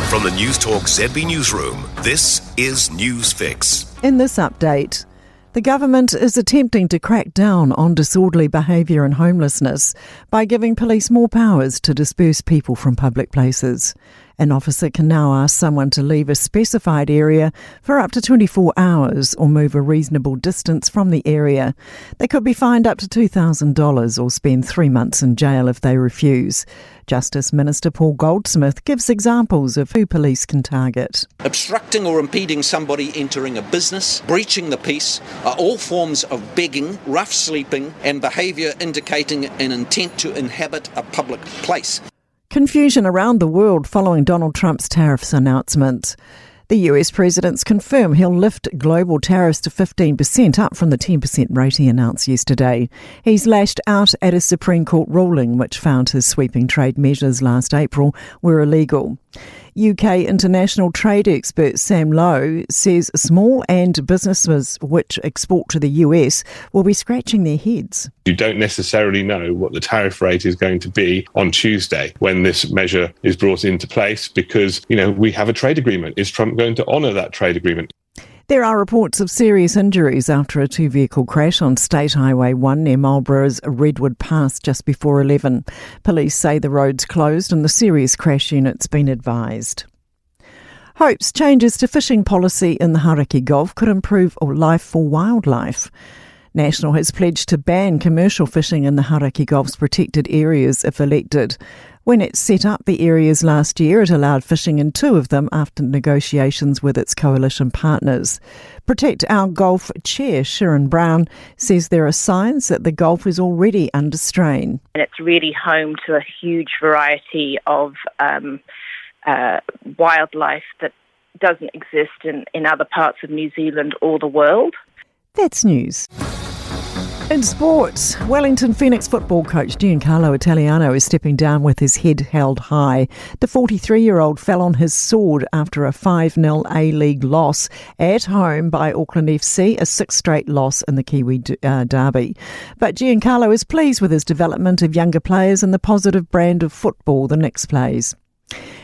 From the Newstalk ZB newsroom, this is News Fix. In this update, the government is attempting to crack down on disorderly behaviour and homelessness by giving police more powers to disperse people from public places. An officer can now ask someone to leave a specified area for up to 24 hours or move a reasonable distance from the area. They could be fined up to $2,000 or spend 3 months in jail if they refuse. Justice Minister Paul Goldsmith gives examples of who police can target. Obstructing or impeding somebody entering a business, breaching the peace, are all forms of begging, rough sleeping, and behaviour indicating an intent to inhabit a public place. Confusion around the world following Donald Trump's tariffs announcement. The US president's confirmed he'll lift global tariffs to 15%, up from the 10% rate he announced yesterday. He's lashed out at a Supreme Court ruling which found his sweeping trade measures last April were illegal. UK international trade expert Sam Lowe says small and businesses which export to the US will be scratching their heads. You don't necessarily know what the tariff rate is going to be on Tuesday when this measure is brought into place because, we have a trade agreement. Is Trump going to honour that trade agreement? There are reports of serious injuries after a two-vehicle crash on State Highway 1 near Marlborough's Redwood Pass just before 11. Police say the road's closed and the serious crash unit's been advised. Hopes changes to fishing policy in the Hauraki Gulf could improve life for wildlife. National has pledged to ban commercial fishing in the Hauraki Gulf's protected areas if elected. When it set up the areas last year, it allowed fishing in 2 of them after negotiations with its coalition partners. Protect Our Gulf Chair Sharon Brown says there are signs that the Gulf is already under strain. And it's really home to a huge variety of wildlife that doesn't exist in other parts of New Zealand or the world. That's news. In sports, Wellington Phoenix football coach Giancarlo Italiano is stepping down with his head held high. The 43-year-old fell on his sword after a 5-0 A-League loss at home by Auckland FC, a 6th straight loss in the Kiwi derby. But Giancarlo is pleased with his development of younger players and the positive brand of football the Knicks plays.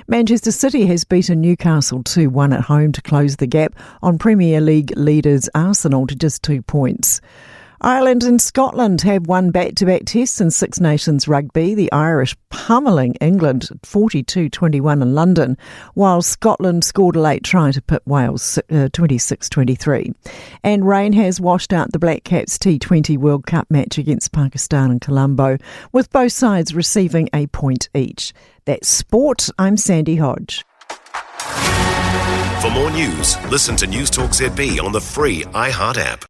Manchester City has beaten Newcastle 2-1 at home to close the gap on Premier League leaders Arsenal to just 2 points. Ireland and Scotland have won back-to-back tests in Six Nations rugby, the Irish pummelling England 42-21 in London, while Scotland scored a late try to put Wales 26-23. And rain has washed out the Black Caps T20 World Cup match against Pakistan in Colombo, with both sides receiving a point each. That's sport. I'm Sandy Hodge. For more news, listen to Newstalk ZB on the free iHeart app.